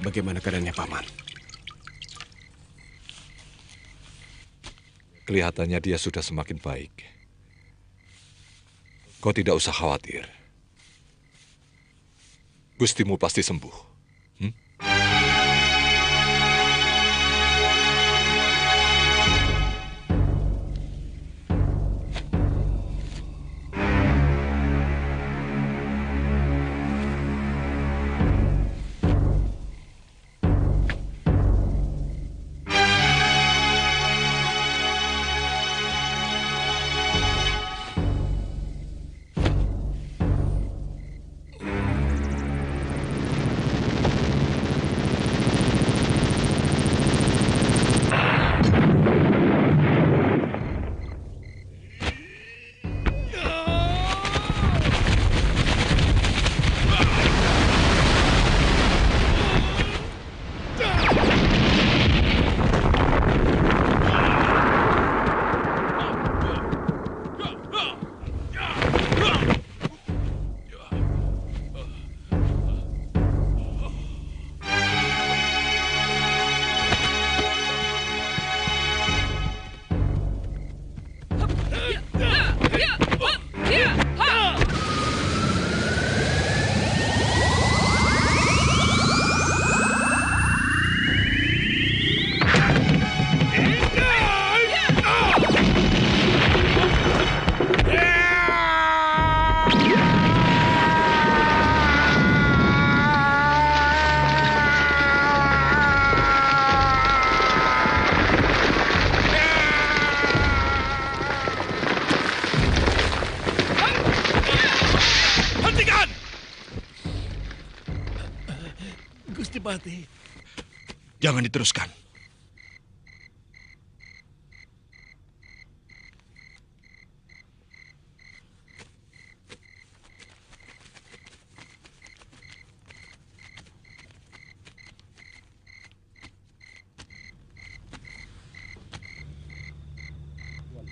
Bagaimana keadaannya, Paman? Kelihatannya dia sudah semakin baik. Kau tidak usah khawatir. Gustimu pasti sembuh. Gusti Patih. Jangan diteruskan.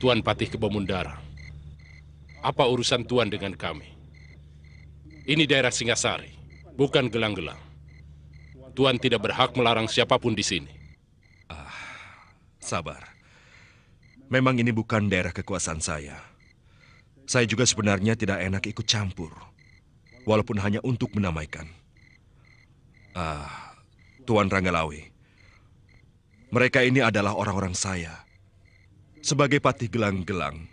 Tuan Patih Kebomundara, apa urusan Tuan dengan kami? Ini daerah Singasari, bukan gelang-gelang. Tuan tidak berhak melarang siapapun di sini. Sabar. Memang ini bukan daerah kekuasaan saya. Saya juga sebenarnya tidak enak ikut campur. Walaupun hanya untuk menamaikan. Tuan Ranggalawe. Mereka ini adalah orang-orang saya. Sebagai patih gelang-gelang,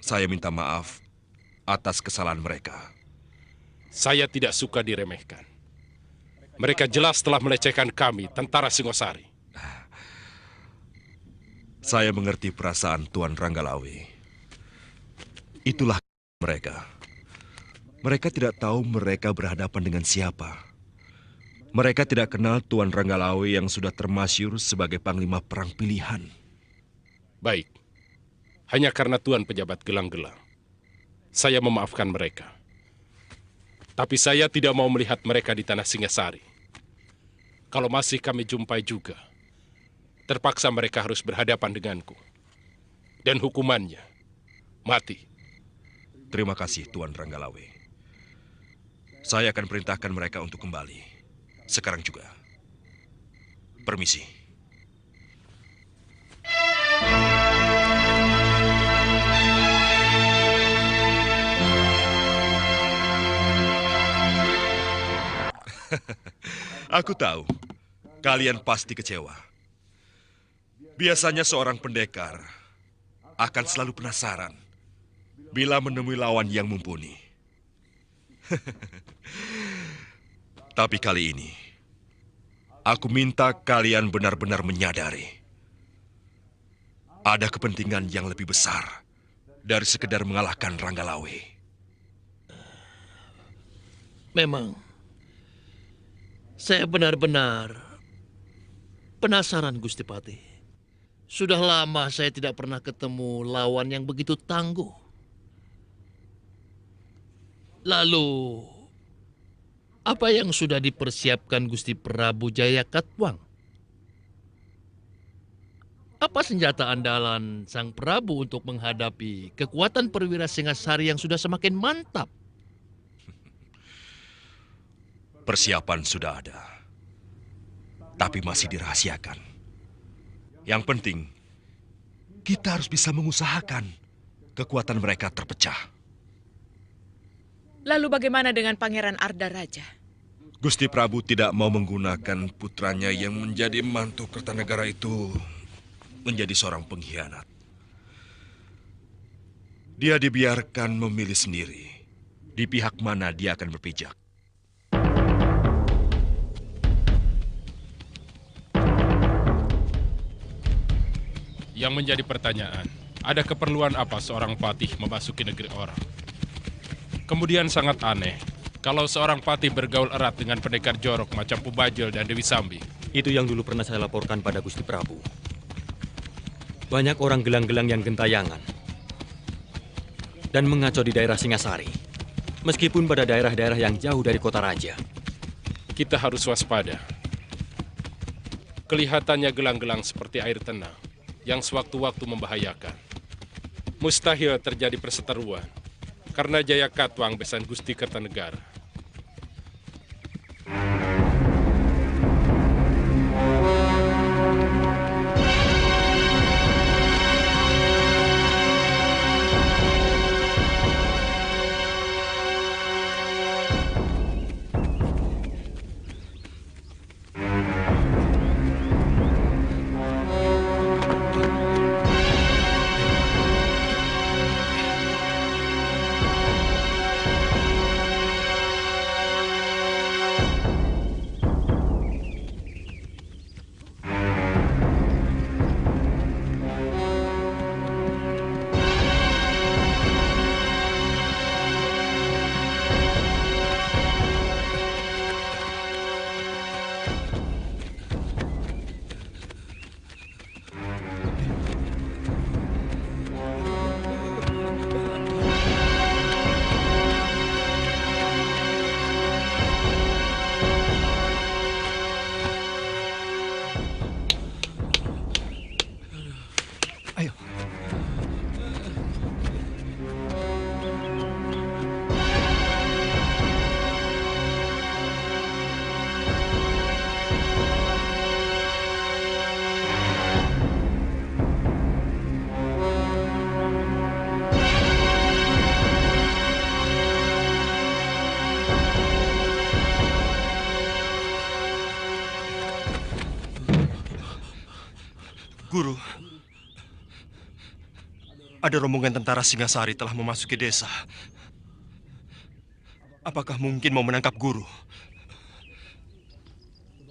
saya minta maaf atas kesalahan mereka. Saya tidak suka diremehkan. Mereka jelas telah melecehkan kami, tentara Singosari. Saya mengerti perasaan Tuan Ranggalawe. Itulah mereka. Mereka tidak tahu mereka berhadapan dengan siapa. Mereka tidak kenal Tuan Ranggalawe yang sudah termasyhur sebagai panglima perang pilihan. Baik, hanya karena Tuan pejabat gelang-gelang, saya memaafkan mereka. Tapi saya tidak mau melihat mereka di tanah Singasari. Kalau masih kami jumpai juga, terpaksa mereka harus berhadapan denganku. Dan hukumannya, mati. Terima kasih, Tuan Ranggalawe. Saya akan perintahkan mereka untuk kembali. Sekarang juga. Permisi. Aku tahu, kalian pasti kecewa. Biasanya seorang pendekar akan selalu penasaran bila menemui lawan yang mumpuni. Tapi kali ini, aku minta kalian benar-benar menyadari ada kepentingan yang lebih besar dari sekedar mengalahkan Ranggalawe. Memang, saya benar-benar penasaran, Gusti Patih. Sudah lama saya tidak pernah ketemu lawan yang begitu tangguh. Lalu, apa yang sudah dipersiapkan Gusti Prabu Jayakatwang? Apa senjata andalan Sang Prabu untuk menghadapi kekuatan perwira Singasari yang sudah semakin mantap? Persiapan sudah ada, tapi masih dirahasiakan. Yang penting, kita harus bisa mengusahakan kekuatan mereka terpecah. Lalu bagaimana dengan Pangeran Arda Raja? Gusti Prabu tidak mau menggunakan putranya yang menjadi mantu Kertanegara itu menjadi seorang pengkhianat. Dia dibiarkan memilih sendiri di pihak mana dia akan berpijak. Yang menjadi pertanyaan, ada keperluan apa seorang patih memasuki negeri orang? Kemudian sangat aneh, kalau seorang patih bergaul erat dengan pendekar jorok macam Pubajel dan Dewi Sambi. Itu yang dulu pernah saya laporkan pada Gusti Prabu. Banyak orang gelang-gelang yang gentayangan dan mengacau di daerah Singasari, meskipun pada daerah-daerah yang jauh dari kota raja. Kita harus waspada. Kelihatannya gelang-gelang seperti air tenang yang sewaktu-waktu membahayakan. Mustahil terjadi perseteruan karena Jayakatwang besan Gusti Kertanegara. Guru, ada rombongan tentara Singasari telah memasuki desa. Apakah mungkin mau menangkap Guru?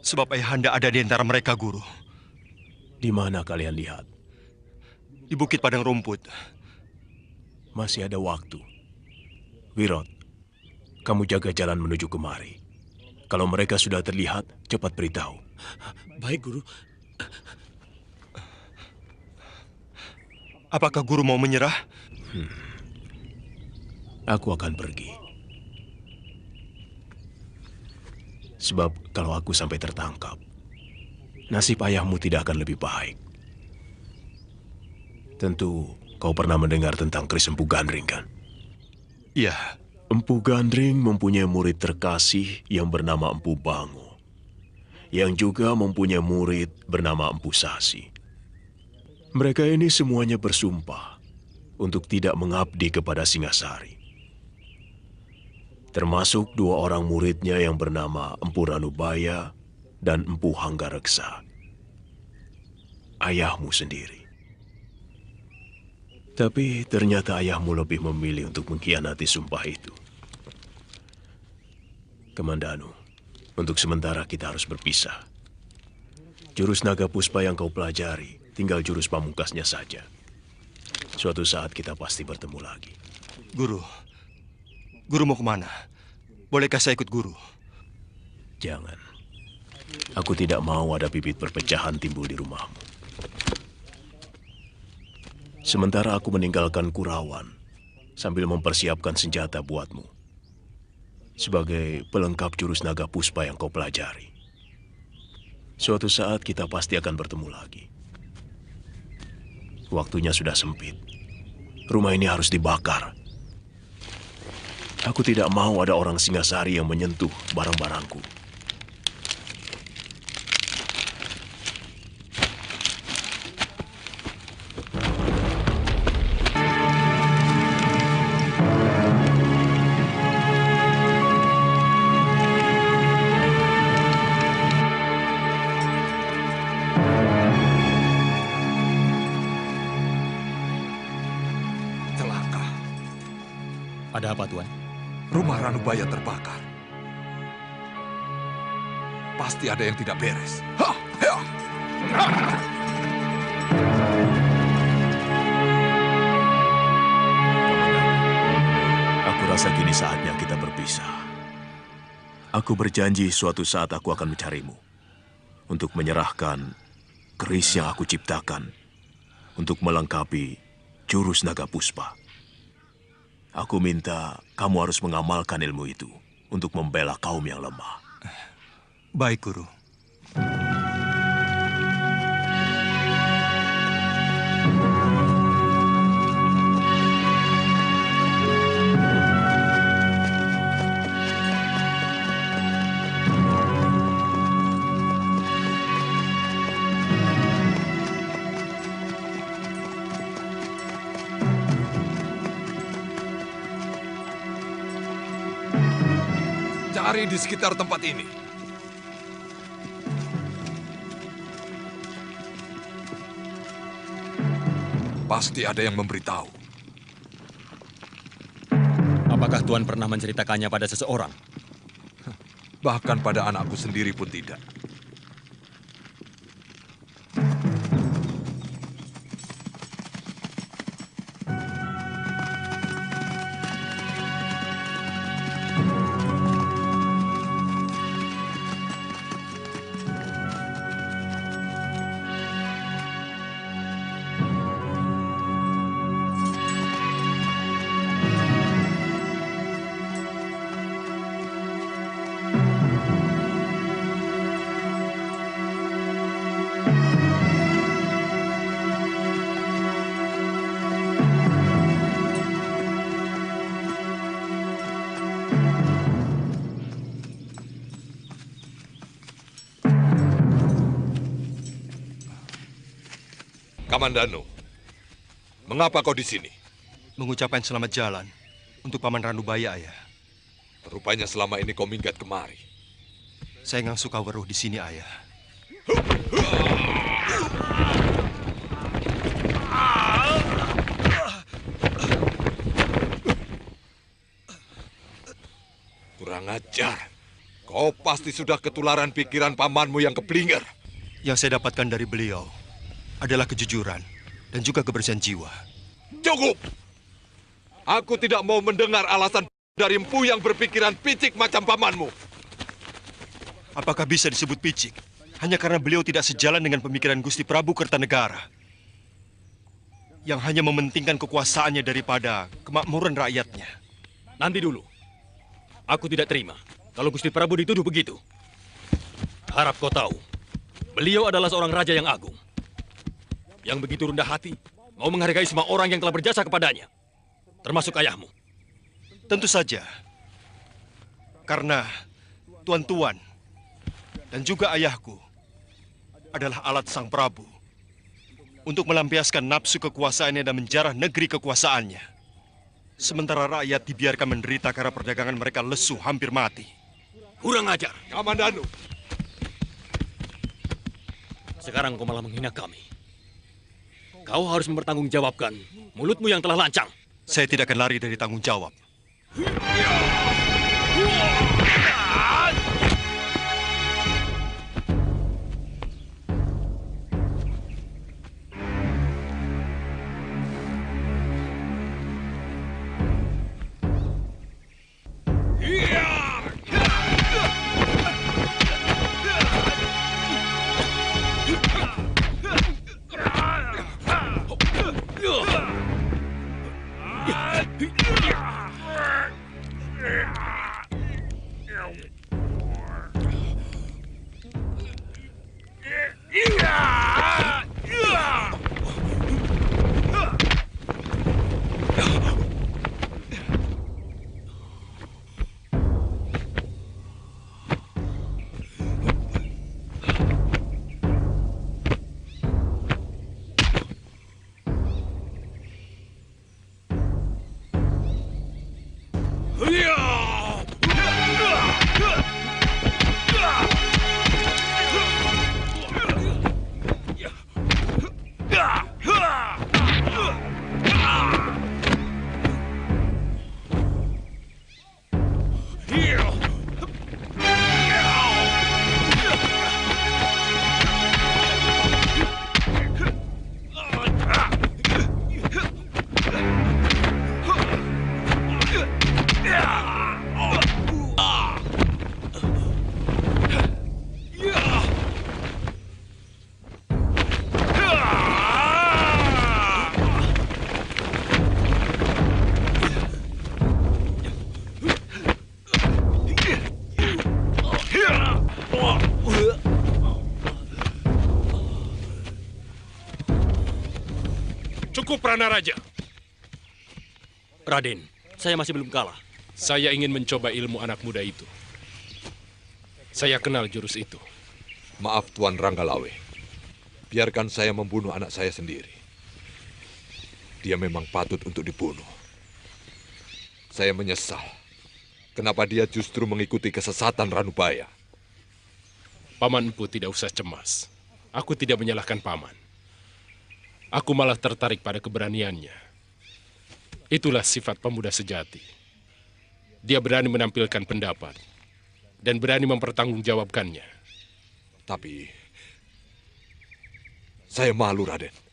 Sebab ayahanda ada di antara mereka, Guru. Di mana kalian lihat? Di Bukit Padang Rumput. Masih ada waktu. Wirot, kamu jaga jalan menuju kemari. Kalau mereka sudah terlihat, cepat beritahu. Baik, Guru. Apakah Guru mau menyerah? Aku akan pergi. Sebab kalau aku sampai tertangkap, nasib ayahmu tidak akan lebih baik. Tentu kau pernah mendengar tentang keris Empu Gandring, kan? Iya. Empu Gandring mempunyai murid terkasih yang bernama Empu Bango, yang juga mempunyai murid bernama Empu Sasi. Mereka ini semuanya bersumpah untuk tidak mengabdi kepada Singasari. Termasuk dua orang muridnya yang bernama Empu Ranubaya dan Empu Hanggareksa. Ayahmu sendiri. Tapi ternyata ayahmu lebih memilih untuk mengkhianati sumpah itu. Kamandanu, untuk sementara kita harus berpisah. Jurus naga puspa yang kau pelajari, tinggal jurus pamungkasnya saja. Suatu saat kita pasti bertemu lagi. Guru, Guru mau kemana? Bolehkah saya ikut Guru? Jangan. Aku tidak mau ada bibit perpecahan timbul di rumahmu. Sementara aku meninggalkan Kurawan sambil mempersiapkan senjata buatmu. Sebagai pelengkap jurus naga puspa yang kau pelajari. Suatu saat kita pasti akan bertemu lagi. Waktunya sudah sempit. Rumah ini harus dibakar. Aku tidak mau ada orang Singasari yang menyentuh barang-barangku. Celaka. Ada apa, Tuan? Rumah Ranubaya terbakar. Pasti ada yang tidak beres. Ha! Ya! Aku rasa kini saatnya kita berpisah. Aku berjanji suatu saat aku akan mencarimu untuk menyerahkan keris yang aku ciptakan untuk melengkapi jurus naga puspa. Aku minta kamu harus mengamalkan ilmu itu untuk membela kaum yang lemah. Baik, Guru. Cari di sekitar tempat ini. Pasti ada yang memberitahu. Apakah Tuan pernah menceritakannya pada seseorang? Bahkan pada anakku sendiri pun tidak. Kamandanu, mengapa kau di sini? Mengucapkan selamat jalan untuk Paman Ranubaya, Ayah. Rupanya selama ini kau minggat kemari. Saya nggak suka weruh di sini, Ayah. Kurang ajar. Kau pasti sudah ketularan pikiran pamanmu yang keblinger. Yang saya dapatkan dari beliau adalah kejujuran dan juga kebersihan jiwa. Cukup! Aku tidak mau mendengar alasan dari empu yang berpikiran picik macam pamanmu. Apakah bisa disebut picik hanya karena beliau tidak sejalan dengan pemikiran Gusti Prabu Kertanegara yang hanya mementingkan kekuasaannya daripada kemakmuran rakyatnya? Nanti dulu. Aku tidak terima kalau Gusti Prabu dituduh begitu. Harap kau tahu, beliau adalah seorang raja yang agung. Yang begitu rendah hati, mau menghargai semua orang yang telah berjasa kepadanya. Termasuk ayahmu. Tentu saja. Karena tuan-tuan dan juga ayahku adalah alat sang Prabu untuk melampiaskan nafsu kekuasaannya dan menjarah negeri kekuasaannya. Sementara rakyat dibiarkan menderita karena perdagangan mereka lesu hampir mati. Kurang ajar. Kamandanu. Sekarang kau malah menghina kami. Kau harus mempertanggungjawabkan mulutmu yang telah lancang. Saya tidak akan lari dari tanggung jawab. Cukup, Pranaraja. Raden, saya masih belum kalah. Saya ingin mencoba ilmu anak muda itu. Saya kenal jurus itu. Maaf Tuan Ranggalawe. Biarkan saya membunuh anak saya sendiri. Dia memang patut untuk dibunuh. Saya menyesal. Kenapa dia justru mengikuti kesesatan Ranubaya? Paman Empu tidak usah cemas. Aku tidak menyalahkan paman. Aku malah tertarik pada keberaniannya. Itulah sifat pemuda sejati. Dia berani menampilkan pendapat dan berani mempertanggungjawabkannya. Tapi saya malu, Raden.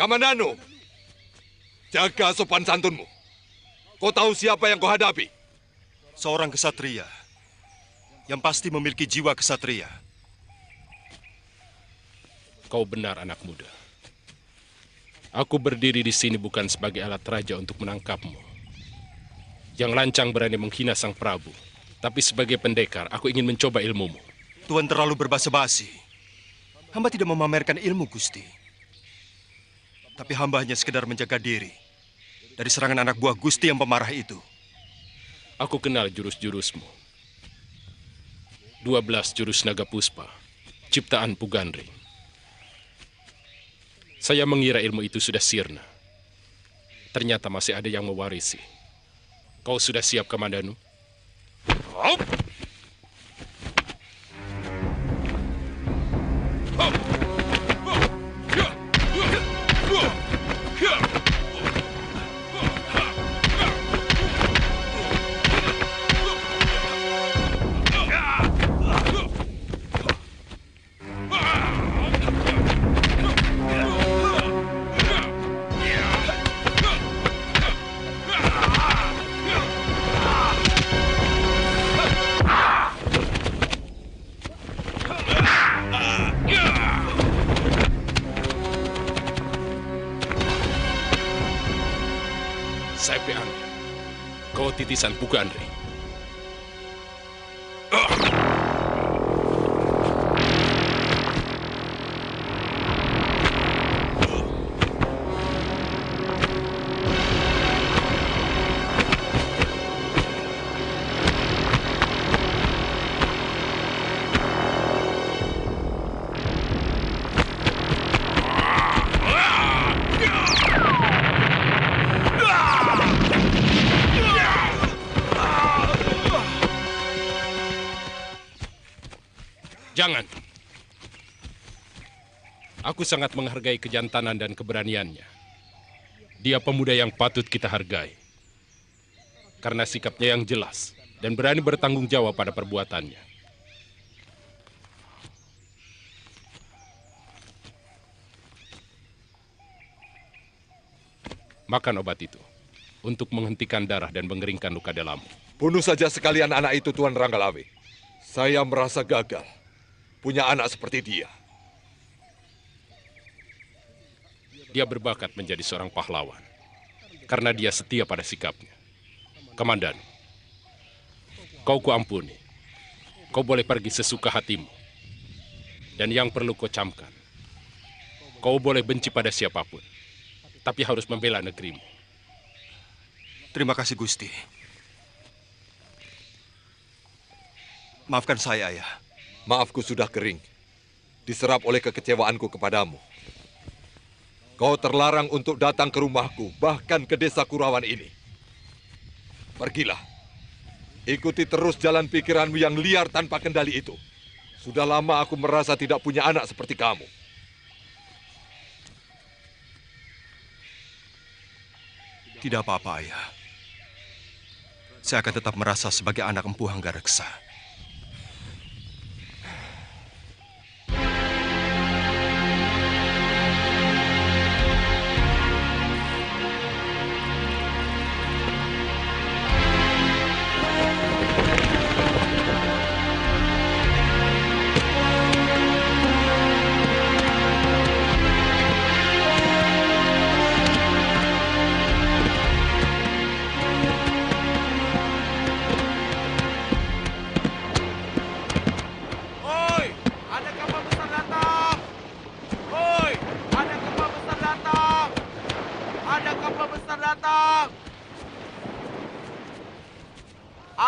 Kamandanu, jaga sopan santunmu. Kau tahu siapa yang kau hadapi? Seorang kesatria yang pasti memiliki jiwa kesatria. Kau benar, anak muda. Aku berdiri di sini bukan sebagai alat raja untuk menangkapmu. Yang lancang berani menghina sang Prabu. Tapi sebagai pendekar, aku ingin mencoba ilmumu. Tuan terlalu berbasa-basi. Hamba tidak memamerkan ilmu, Gusti. Tapi hamba hanya sekedar menjaga diri dari serangan anak buah Gusti yang pemarah itu. Aku kenal jurus-jurusmu. 12 jurus naga puspa, ciptaan Pugandring. Saya mengira ilmu itu sudah sirna. Ternyata masih ada yang mewarisi. Kau sudah siap, Kamandanu? Saipe Andre, kau titisan Puga Andre. Jangan. Aku sangat menghargai kejantanan dan keberaniannya. Dia pemuda yang patut kita hargai. Karena sikapnya yang jelas dan berani bertanggung jawab pada perbuatannya. Makan obat itu untuk menghentikan darah dan mengeringkan luka dalammu. Bunuh saja sekalian anak itu, Tuan Ranggalawe. Saya merasa gagal punya anak seperti dia. Dia berbakat menjadi seorang pahlawan karena dia setia pada sikapnya. Kamandanu, kau kuampuni. Kau boleh pergi sesuka hatimu. Dan yang perlu kau camkan, kau boleh benci pada siapapun, tapi harus membela negerimu. Terima kasih, Gusti. Maafkan saya, Ayah. Maafku sudah kering, diserap oleh kekecewaanku kepadamu. Kau terlarang untuk datang ke rumahku, bahkan ke desa Kurawan ini. Pergilah, ikuti terus jalan pikiranmu yang liar tanpa kendali itu. Sudah lama aku merasa tidak punya anak seperti kamu. Tidak apa-apa, Ayah. Saya akan tetap merasa sebagai anak Empu Hanggareksa.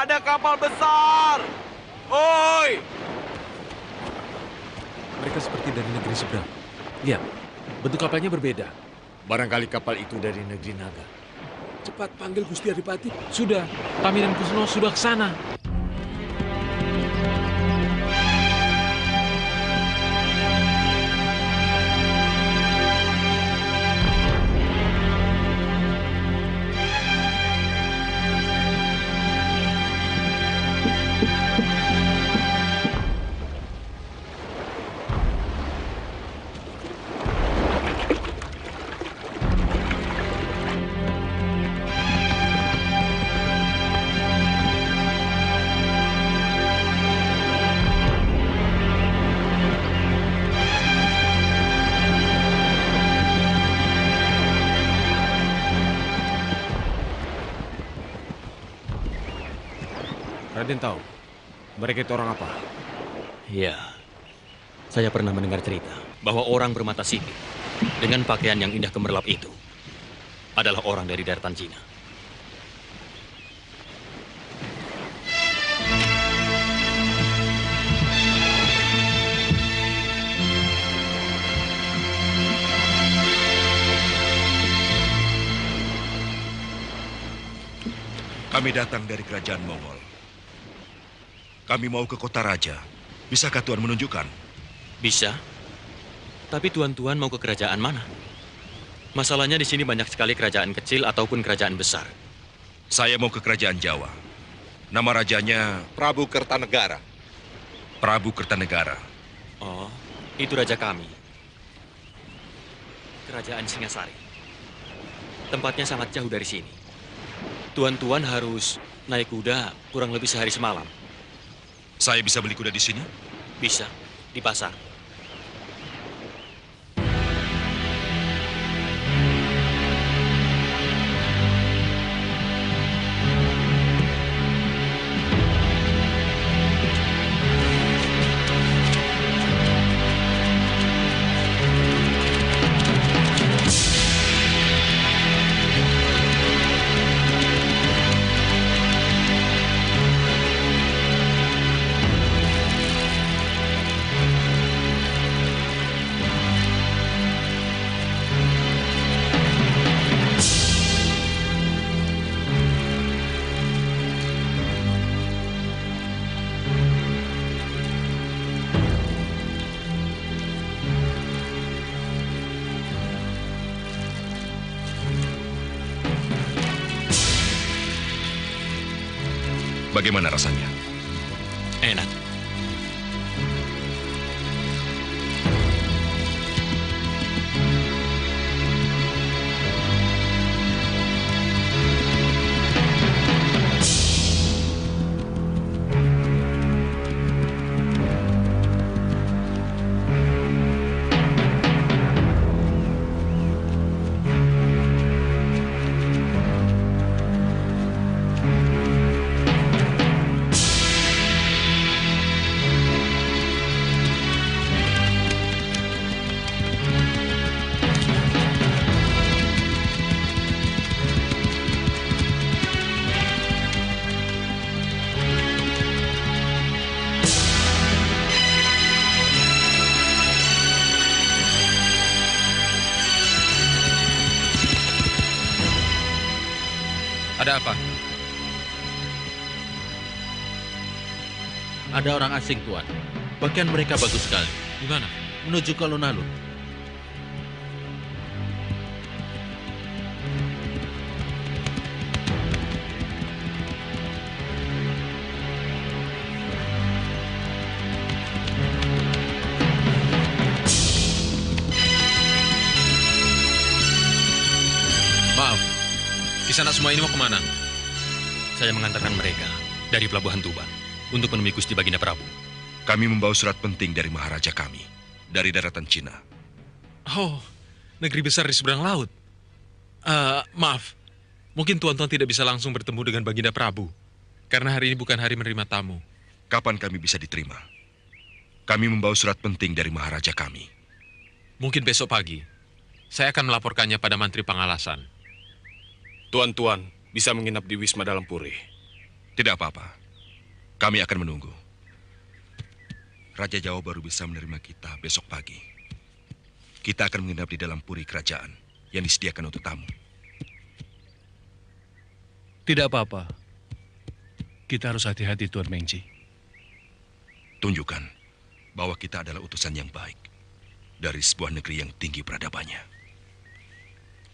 Ada kapal besar! Oi! Mereka seperti dari negeri seberang. Lihat, bentuk kapalnya berbeda. Barangkali kapal itu dari negeri Naga. Cepat panggil Gusti Adipati. Sudah, kami dan Kusno sudah ke sana. Raden tahu mereka itu orang apa? Ya, saya pernah mendengar cerita bahwa orang bermata sipit dengan pakaian yang indah gemerlap itu adalah orang dari daratan Cina. Kami datang dari kerajaan Mongol. Kami mau ke kota raja. Bisakah Tuan menunjukkan? Bisa. Tapi tuan-tuan mau ke kerajaan mana? Masalahnya di sini banyak sekali kerajaan kecil ataupun kerajaan besar. Saya mau ke kerajaan Jawa. Nama rajanya Prabu Kertanegara. Prabu Kertanegara. Oh, itu raja kami. Kerajaan Singasari. Tempatnya sangat jauh dari sini. Tuan-tuan harus naik kuda kurang lebih sehari semalam. Saya bisa beli kuda di sini? Bisa, di pasar. Bagaimana rasanya? Enak. Ada apa? Ada orang asing, Tuan. Pakaian mereka bagus sekali. Di mana? Menuju ke alun-alun. Maaf, kisah anak semua ini mau kemana? Saya mengantarkan mereka dari Pelabuhan Tuban untuk menemui Gusti Baginda Prabu. Kami membawa surat penting dari Maharaja kami, dari daratan Cina. Oh, negeri besar di seberang laut. Maaf, mungkin tuan-tuan tidak bisa langsung bertemu dengan Baginda Prabu, karena hari ini bukan hari menerima tamu. Kapan kami bisa diterima? Kami membawa surat penting dari Maharaja kami. Mungkin besok pagi. Saya akan melaporkannya pada Mantri Pangalasan. Tuan-tuan bisa menginap di Wisma Dalam Puri. Tidak apa-apa. Kami akan menunggu. Raja Jawa baru bisa menerima kita besok pagi. Kita akan menginap di dalam puri kerajaan yang disediakan untuk tamu. Tidak apa-apa. Kita harus hati-hati, Tuan Mengji. Tunjukkan bahwa kita adalah utusan yang baik dari sebuah negeri yang tinggi peradabannya.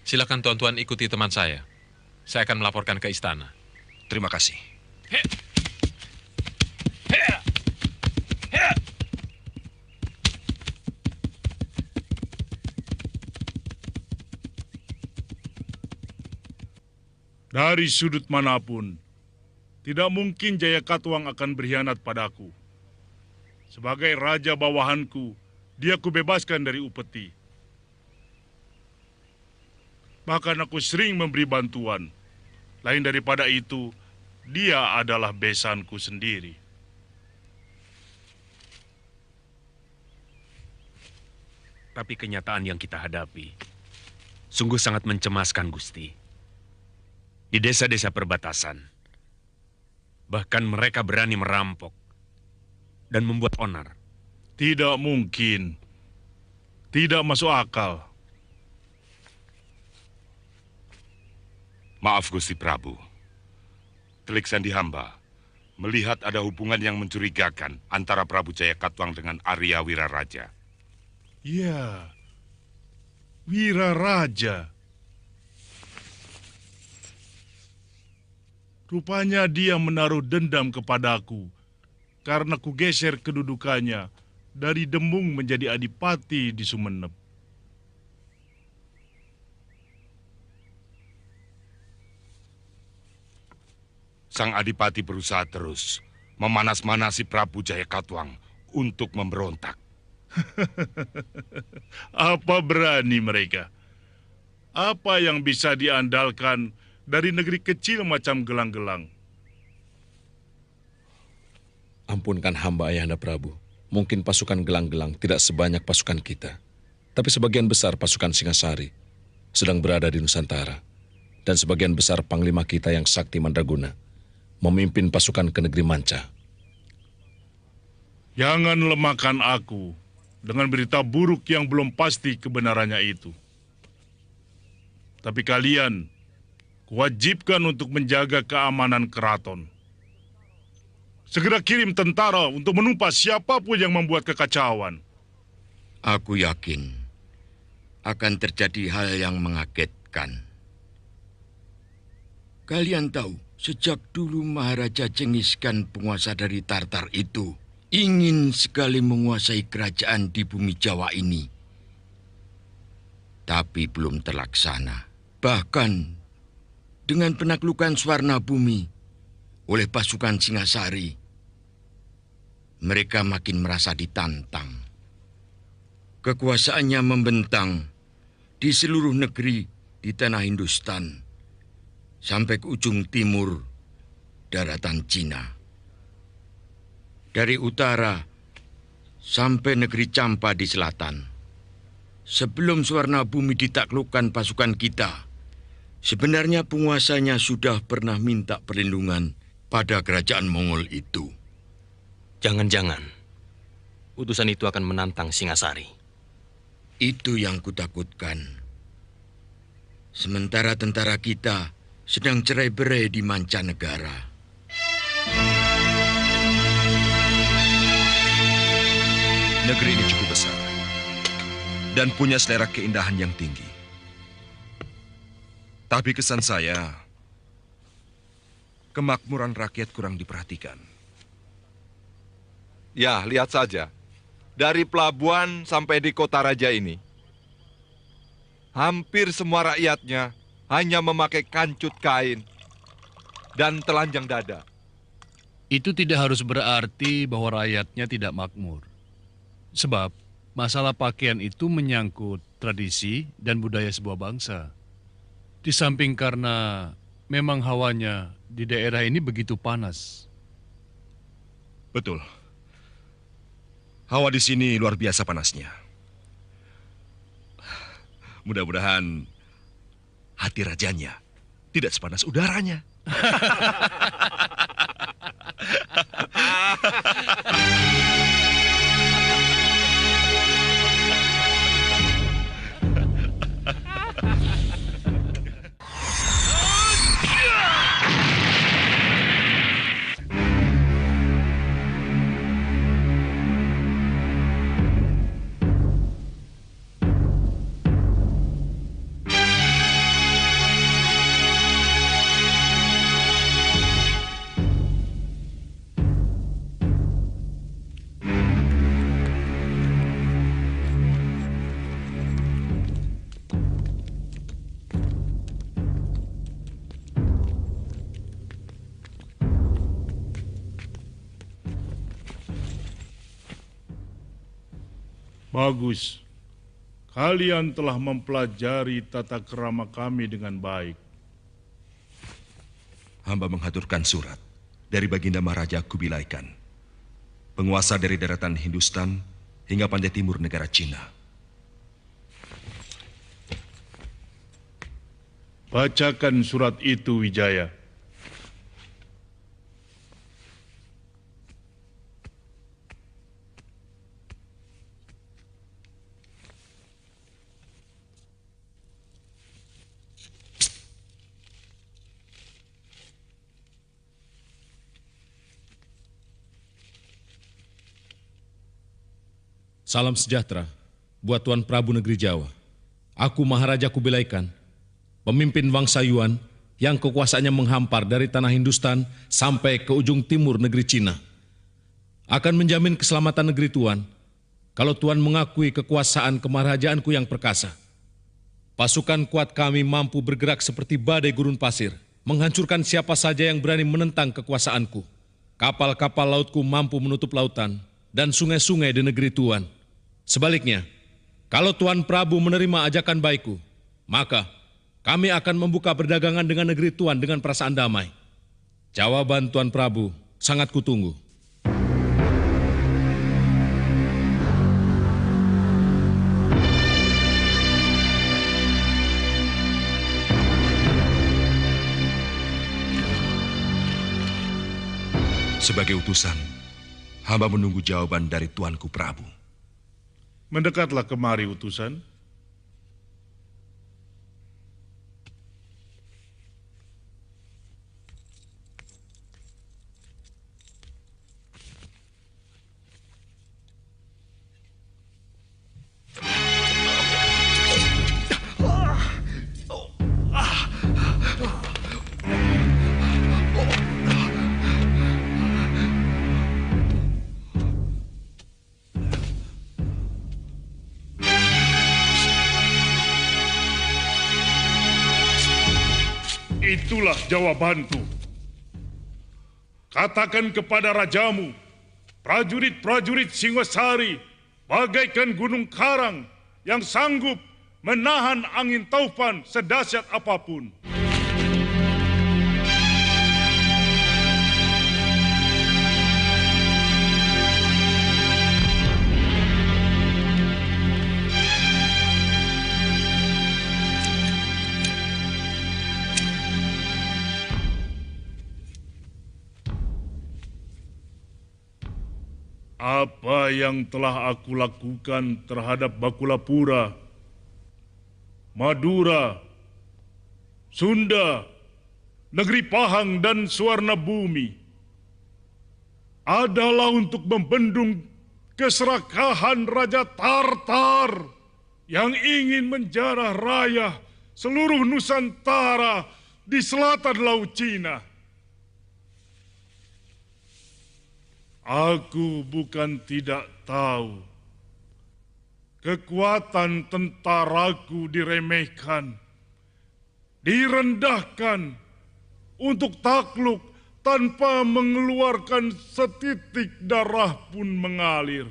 Silakan tuan-tuan ikuti teman saya. Saya akan melaporkan ke istana. Terima kasih. Dari sudut manapun, tidak mungkin Jaya Katuang akan berkhianat padaku. Sebagai raja bawahanku, dia kubebaskan dari upeti. Bahkan aku sering memberi bantuan. Lain daripada itu, dia adalah besanku sendiri. Tapi kenyataan yang kita hadapi sungguh sangat mencemaskan, Gusti. Di desa-desa perbatasan, bahkan mereka berani merampok dan membuat onar. Tidak mungkin. Tidak masuk akal. Maaf, Gusti Prabu. Telik Sandi hamba melihat ada hubungan yang mencurigakan antara Prabu Jayakatwang dengan Arya Wiraraja. Ya, Wiraraja. Rupanya dia menaruh dendam kepadaku karena kugeser kedudukannya dari Demung menjadi adipati di Sumenep. Sang adipati berusaha terus memanas-manasi Prabu Jayakatwang untuk memberontak. Apa berani mereka? Apa yang bisa diandalkan dari negeri kecil macam Gelang-Gelang? Ampunkan hamba Ayahanda Prabu. Mungkin pasukan Gelang-Gelang tidak sebanyak pasukan kita. Tapi sebagian besar pasukan Singasari sedang berada di Nusantara. Dan sebagian besar panglima kita yang sakti Mandraguna memimpin pasukan ke negeri Manca. Jangan lemahkan aku dengan berita buruk yang belum pasti kebenarannya itu. Tapi kalian kuwajibkan untuk menjaga keamanan keraton. Segera kirim tentara untuk menumpas siapapun yang membuat kekacauan. Aku yakin akan terjadi hal yang mengagetkan. Kalian tahu, sejak dulu Maharaja Cengis Khan, penguasa dari Tartar itu, ingin sekali menguasai kerajaan di bumi Jawa ini. Tapi belum terlaksana. Bahkan dengan penaklukan Swarna Bumi oleh pasukan Singasari, mereka makin merasa ditantang. Kekuasaannya membentang di seluruh negeri di tanah Hindustan, sampai ke ujung timur daratan Cina. Dari utara sampai negeri Campa di selatan. Sebelum Swarna Bumi ditaklukkan pasukan kita, sebenarnya penguasanya sudah pernah minta perlindungan pada kerajaan Mongol itu. Jangan-jangan utusan itu akan menantang Singasari. Itu yang kutakutkan. Sementara tentara kita sedang cerai-berai di mancanegara. Negeri ini cukup besar dan punya selera keindahan yang tinggi. Tapi kesan saya, kemakmuran rakyat kurang diperhatikan. Ya, lihat saja. Dari pelabuhan sampai di kota raja ini, hampir semua rakyatnya hanya memakai kancut kain dan telanjang dada. Itu tidak harus berarti bahwa rakyatnya tidak makmur. Sebab masalah pakaian itu menyangkut tradisi dan budaya sebuah bangsa. Di samping karena memang hawanya di daerah ini begitu panas. Betul. Hawa di sini luar biasa panasnya. Mudah-mudahan hati rajanya tidak sepanas udaranya. Bagus. Kalian telah mempelajari tata krama kami dengan baik. Hamba mengaturkan surat dari Baginda Maharaja Kubilai Khan, penguasa dari daratan Hindustan hingga pantai timur negara Cina. Bacakan surat itu, Wijaya. Salam sejahtera buat Tuan Prabu Negeri Jawa. Aku Maharaja Kubilaikan, pemimpin bangsa Yuan yang kekuasaannya menghampar dari tanah Hindustan sampai ke ujung timur negeri Cina. Akan menjamin keselamatan negeri Tuan kalau Tuan mengakui kekuasaan kemaharajaanku yang perkasa. Pasukan kuat kami mampu bergerak seperti badai gurun pasir, menghancurkan siapa saja yang berani menentang kekuasaanku. Kapal-kapal lautku mampu menutup lautan dan sungai-sungai di negeri Tuan. Sebaliknya, kalau Tuan Prabu menerima ajakan baikku, maka kami akan membuka perdagangan dengan negeri Tuan dengan perasaan damai. Jawaban Tuan Prabu sangat kutunggu. Sebagai utusan, hamba menunggu jawaban dari Tuanku Prabu. Mendekatlah kemari, utusan. Itulah jawabanku. Katakan kepada rajamu, prajurit-prajurit Singosari bagaikan gunung karang yang sanggup menahan angin taufan sedahsyat apapun. Apa yang telah aku lakukan terhadap Bakulapura, Madura, Sunda, Negeri Pahang dan Suwarna Bumi adalah untuk membendung keserakahan Raja Tartar yang ingin menjarah raya seluruh Nusantara di selatan Laut Cina. Aku bukan tidak tahu. Kekuatan tentaraku diremehkan, direndahkan untuk takluk tanpa mengeluarkan setitik darah pun mengalir.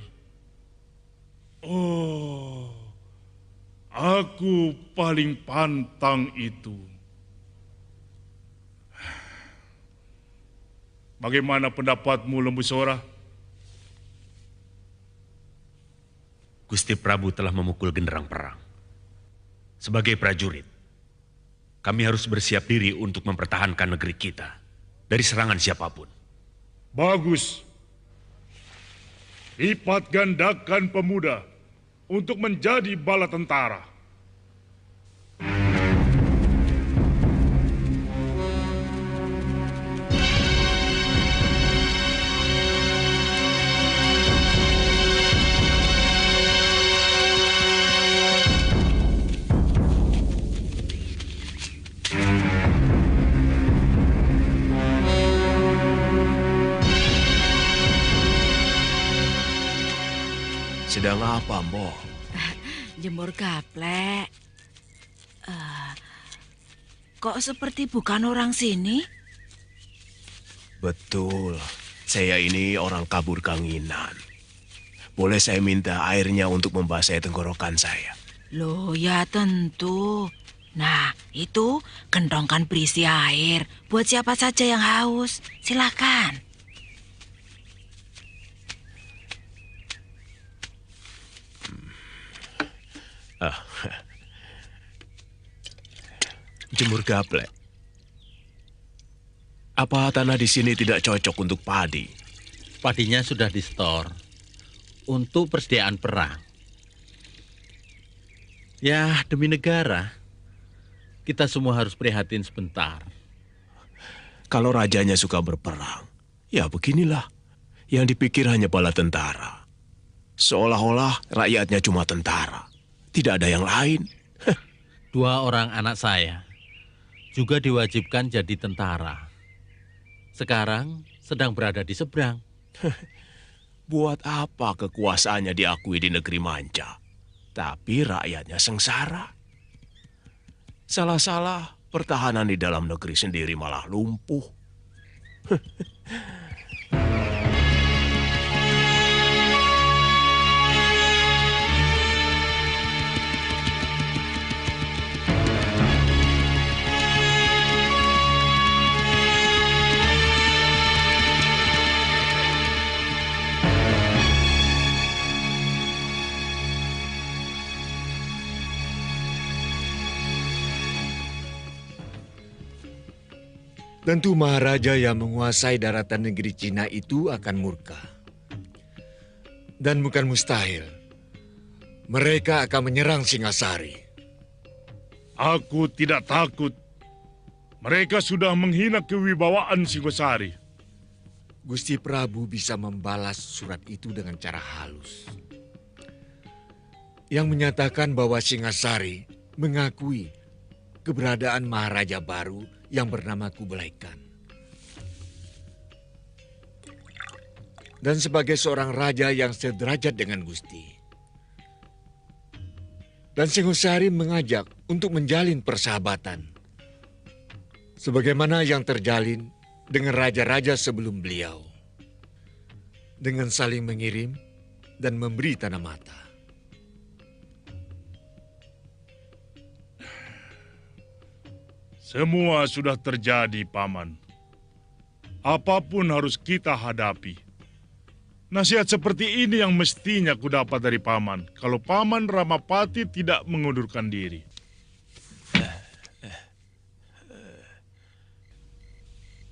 Oh, aku paling pantang itu. Bagaimana pendapatmu, Lembu Sora? Gusti Prabu telah memukul genderang perang. Sebagai prajurit, kami harus bersiap diri untuk mempertahankan negeri kita dari serangan siapapun. Bagus. Lipat gandakan pemuda untuk menjadi bala tentara. Sedang apa, Mbok? Jemur gaplek. Kok seperti bukan orang sini? Betul, saya ini orang kabur Kanginan. Boleh saya minta airnya untuk membasahi tenggorokan saya? Loh, ya tentu. Nah, itu gendongkan berisi air. Buat siapa saja yang haus, silakan. Jemur gaplek. Apa tanah di sini tidak cocok untuk padi? Padinya sudah di-store untuk persediaan perang. Ya, demi negara, kita semua harus prihatin sebentar. Kalau rajanya suka berperang, ya beginilah. Yang dipikir hanya bala tentara. Seolah-olah rakyatnya cuma tentara. Tidak ada yang lain. 2 orang anak saya juga diwajibkan jadi tentara. Sekarang sedang berada di seberang. Buat apa kekuasaannya diakui di negeri manca, tapi rakyatnya sengsara? Salah-salah, pertahanan di dalam negeri sendiri malah lumpuh. Tentu Maharaja yang menguasai daratan negeri Cina itu akan murka. Dan bukan mustahil, mereka akan menyerang Singasari. Aku tidak takut. Mereka sudah menghina kewibawaan Singosari. Gusti Prabu bisa membalas surat itu dengan cara halus. Yang menyatakan bahwa Singasari mengakui keberadaan Maharaja baru yang bernama Kublai Khan. Dan sebagai seorang raja yang sederajat dengan Gusti. Dan Singosari mengajak untuk menjalin persahabatan. Sebagaimana yang terjalin dengan raja-raja sebelum beliau. Dengan saling mengirim dan memberi tanda mata. Semua sudah terjadi, Paman. Apapun harus kita hadapi. Nasihat seperti ini yang mestinya kudapat dari Paman, kalau Paman Ramapati tidak mengundurkan diri.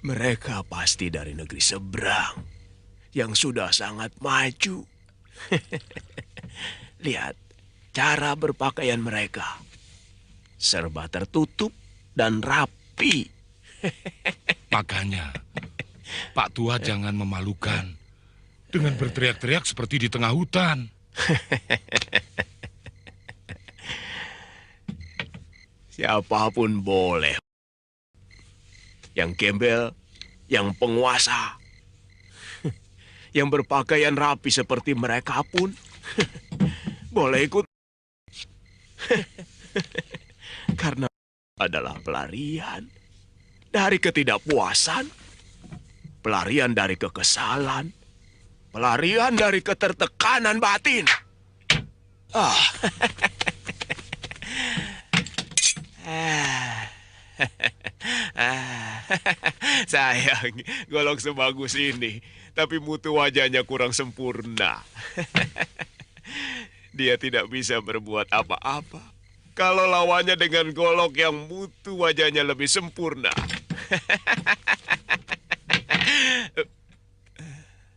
Mereka pasti dari negeri seberang, yang sudah sangat maju. Lihat, cara berpakaian mereka. Serba tertutup dan rapi. Makanya, Pak Tua jangan memalukan dengan berteriak-teriak seperti di tengah hutan. Siapapun boleh. Yang gembel, yang penguasa, yang berpakaian rapi seperti mereka pun boleh ikut. Karena adalah pelarian dari ketidakpuasan, pelarian dari kekesalan, pelarian dari ketertekanan batin. Sayang, golok sebagus ini, tapi mutu wajahnya kurang sempurna. Dia tidak bisa berbuat apa-apa kalau lawannya dengan golok yang mutu wajahnya lebih sempurna.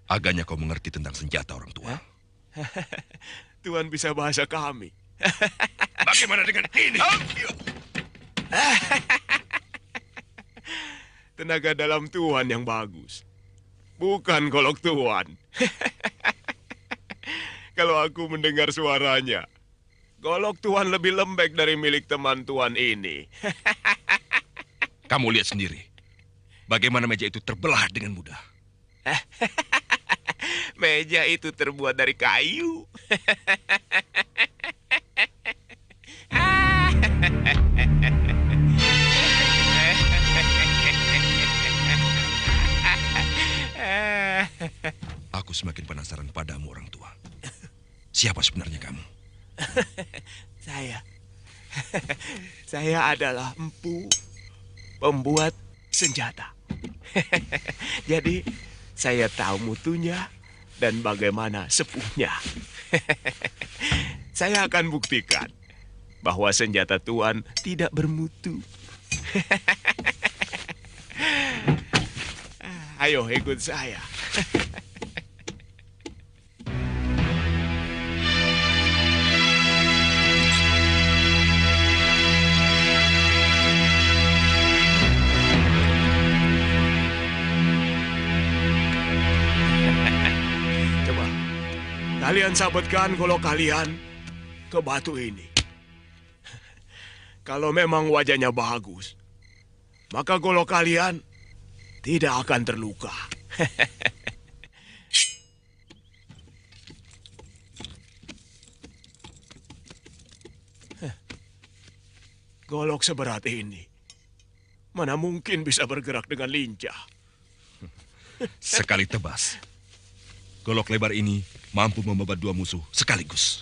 Agaknya kau mengerti tentang senjata, orang tua. Tuhan bisa bahasa kami. Bagaimana dengan ini? Tenaga dalam Tuhan yang bagus. Bukan golok Tuhan. Kalau aku mendengar suaranya, golok Tuhan lebih lembek dari milik teman Tuhan ini. Kamu lihat sendiri. Bagaimana meja itu terbelah dengan mudah. Meja itu terbuat dari kayu. Aku semakin penasaran padamu, orang tua. Siapa sebenarnya kamu? Saya adalah empu, pembuat senjata. Jadi, saya tahu mutunya dan bagaimana sepuhnya. Saya akan buktikan bahwa senjata Tuhan tidak bermutu. Ayo ikut saya. Kalian sabetkan golok kalian ke batu ini. Kalau memang wajahnya bagus, maka golok kalian tidak akan terluka. Golok seberat ini, mana mungkin bisa bergerak dengan lincah? Sekali tebas, golok lebar ini mampu membabat dua musuh sekaligus.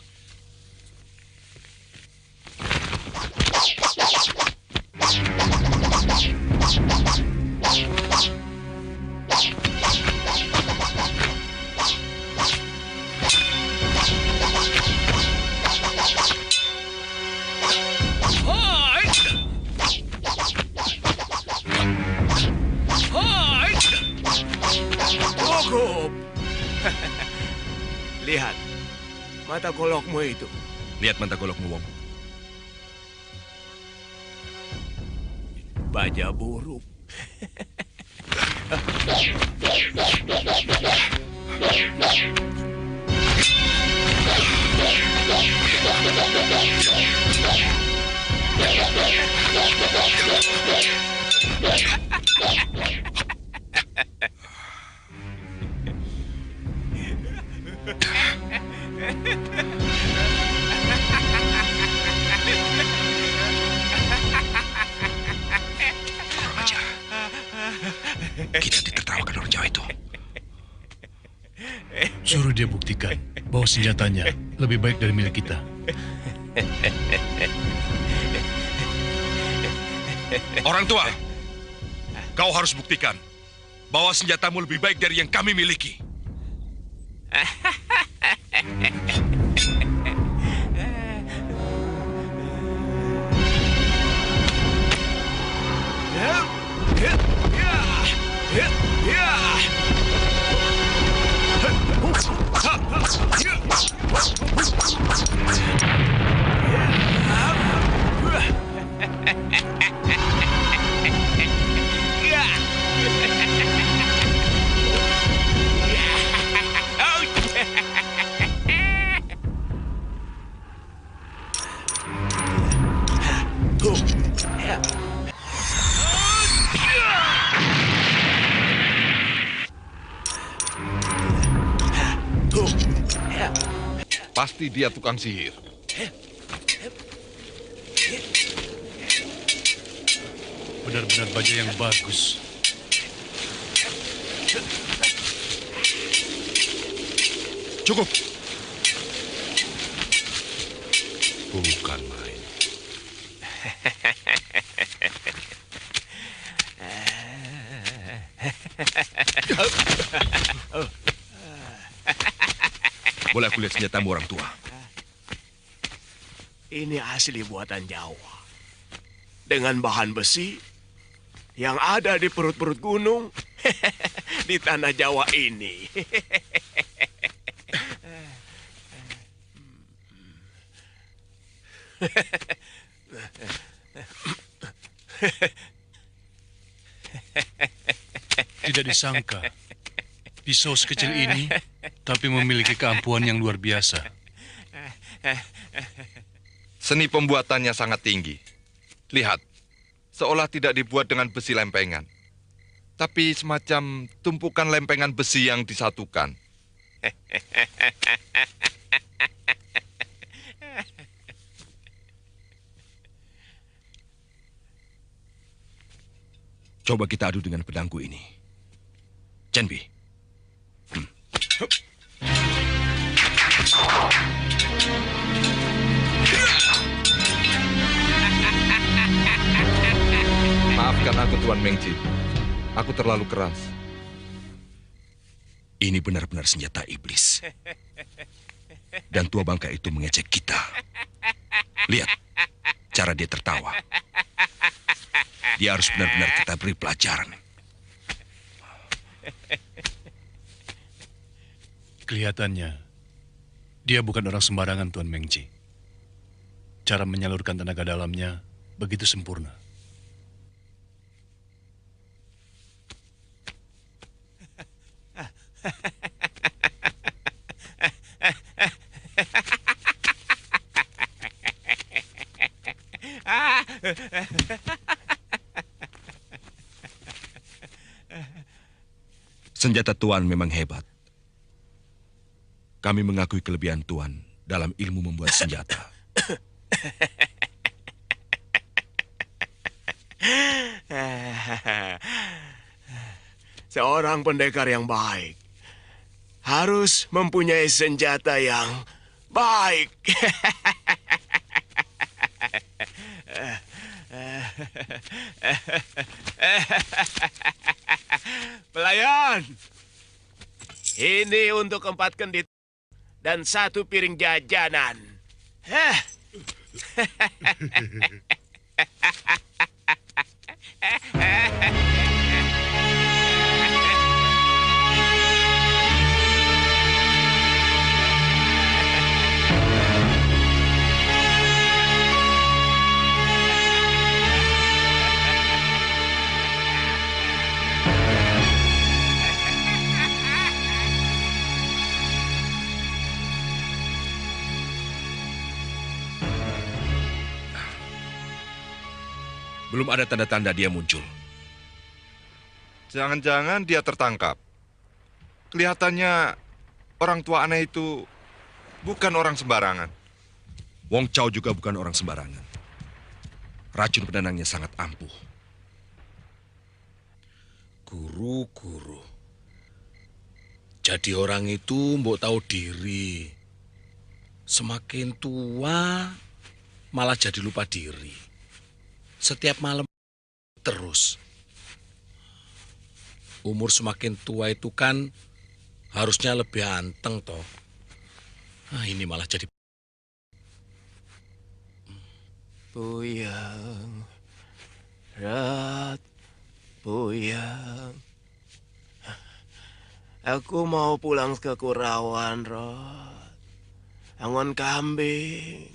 Cukup. Lihat, mata golokmu itu. Lihat mata golokmu, Wong. Baja buruk. Raja, kita ditertawakan orang Jawa itu. Suruh dia buktikan bahwa senjatanya lebih baik dari milik kita. Orang tua, kau harus buktikan bahwa senjatamu lebih baik dari yang kami miliki. Pasti dia tukang sihir. Benar-benar baju yang bagus. Cukup. Bukan main. Boleh aku lihat senjatamu, orang tua? Ini asli buatan Jawa. Dengan bahan besi yang ada di perut-perut gunung di tanah Jawa ini. Tidak disangka, pisau sekecil ini tapi memiliki keampuhan yang luar biasa. Seni pembuatannya sangat tinggi. Lihat, seolah tidak dibuat dengan besi lempengan, tapi semacam tumpukan lempengan besi yang disatukan. Coba kita adu dengan pedangku ini. Chenbi. Maafkan aku, Tuan Mengji. Aku terlalu keras. Ini benar-benar senjata iblis. Dan tua bangka itu mengejek kita. Lihat cara dia tertawa. Dia harus benar-benar kita beri pelajaran. Kelihatannya, dia bukan orang sembarangan, Tuan Mengji. Cara menyalurkan tenaga dalamnya begitu sempurna. Senjata Tuan memang hebat. Kami mengakui kelebihan Tuan dalam ilmu membuat senjata. Seorang pendekar yang baik harus mempunyai senjata yang baik. Pelayan, ini untuk 4 kendit dan 1 piring jajanan. Belum ada tanda-tanda dia muncul. Jangan-jangan dia tertangkap. Kelihatannya orang tua aneh itu bukan orang sembarangan. Wong Chow juga bukan orang sembarangan. Racun penenangnya sangat ampuh. Guru. Jadi orang itu mbok tahu diri. Semakin tua malah jadi lupa diri. Setiap malam terus. Umur semakin tua itu kan harusnya lebih anteng toh. Nah, ini malah jadi Buyang, Rat, Buyang. Aku mau pulang ke Kurawan, Rat. Angon kambing.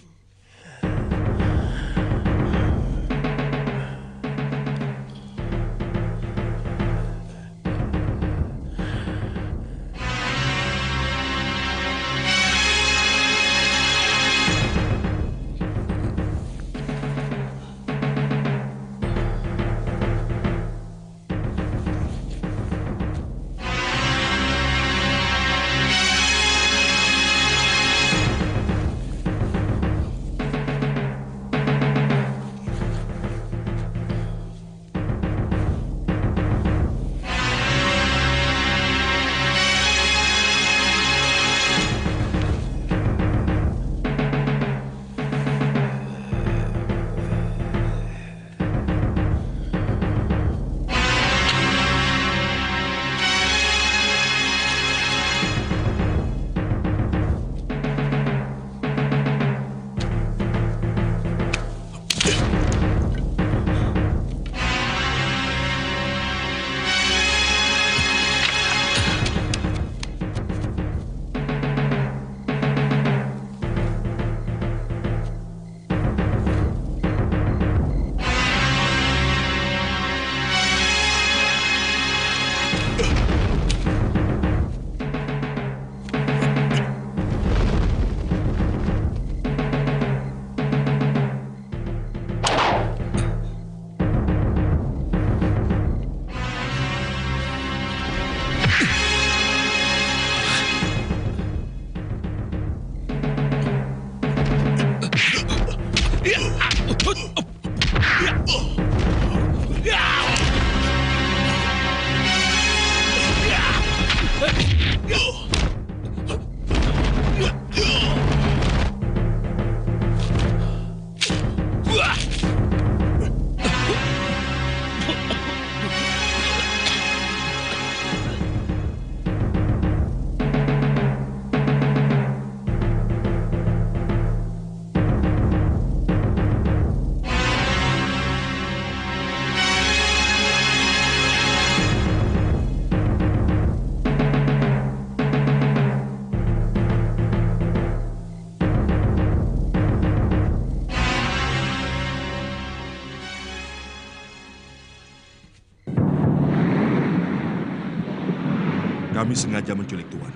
Kami sengaja menculik Tuan,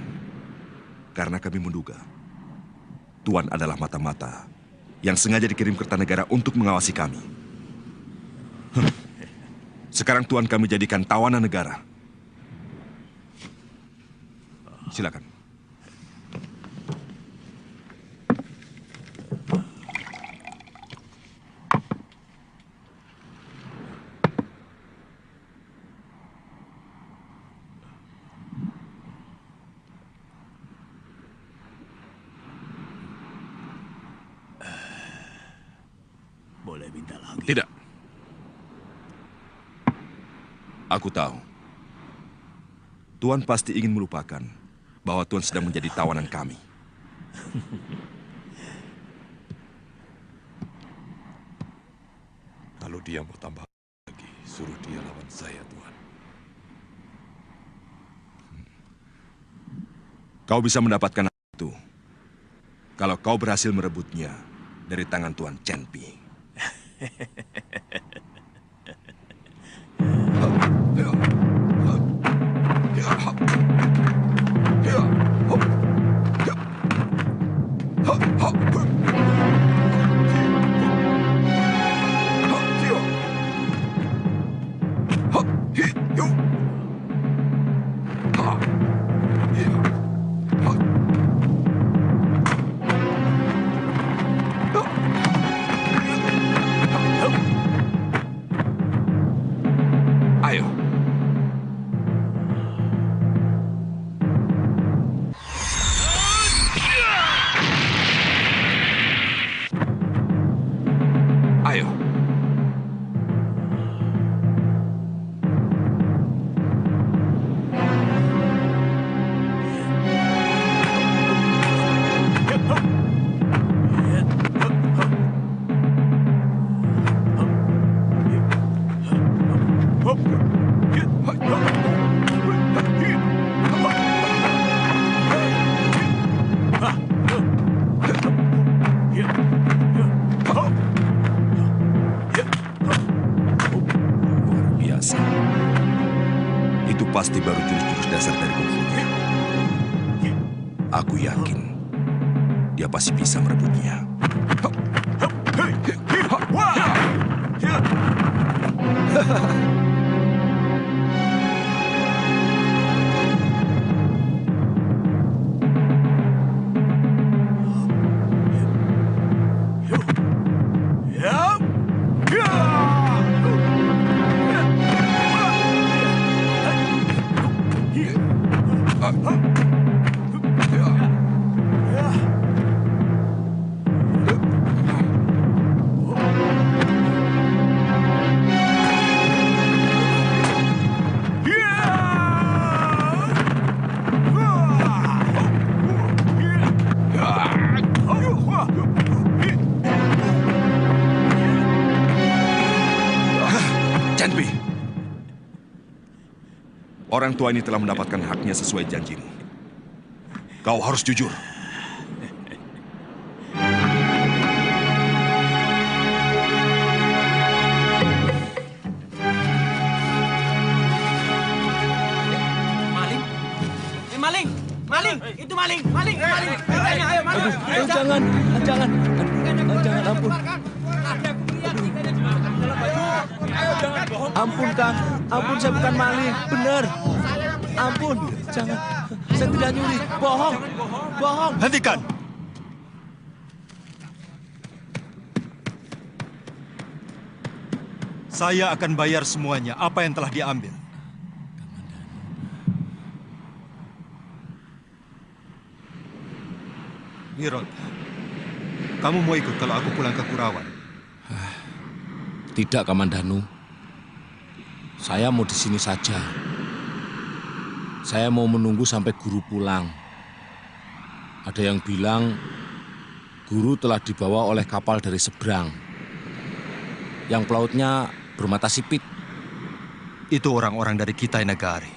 karena kami menduga Tuan adalah mata-mata yang sengaja dikirim Kertanegara untuk mengawasi kami. Sekarang Tuan kami jadikan tawanan negara Silakan. Boleh minta lagi? Tidak. Aku tahu. Tuan pasti ingin melupakan bahwa Tuan sedang menjadi tawanan kami. Kalau dia mau tambah lagi, suruh dia lawan saya, Tuan. Kau bisa mendapatkan itu kalau kau berhasil merebutnya dari tangan Tuan Chen Pi. Ayo. Ayo. Biasa. Itu pasti baru jurus-jurus dasar dari kungfunya. Aku yakin dia pasti bisa merebutnya. Chanpi, orang tua ini telah mendapatkan haknya sesuai janjimu. Kau harus jujur. Maling? Maling! Maling! Itu maling! Maling! Maling! Ayo, maling! Aduh, jangan, jangan, jangan, ampun. Ampun, Kang. Ampun, saya bukan maling. Benar. Ampun, jangan. Saya tidak nyuri. Bohong. Bohong. Hentikan. Saya akan bayar semuanya apa yang telah diambil. Nirod, kamu mau ikut kalau aku pulang ke Kurawan? Tidak, Kamandanu. Saya mau di sini saja. Saya mau menunggu sampai guru pulang. Ada yang bilang guru telah dibawa oleh kapal dari seberang. Yang pelautnya bermata sipit. Itu orang-orang dari Kitai Nagari.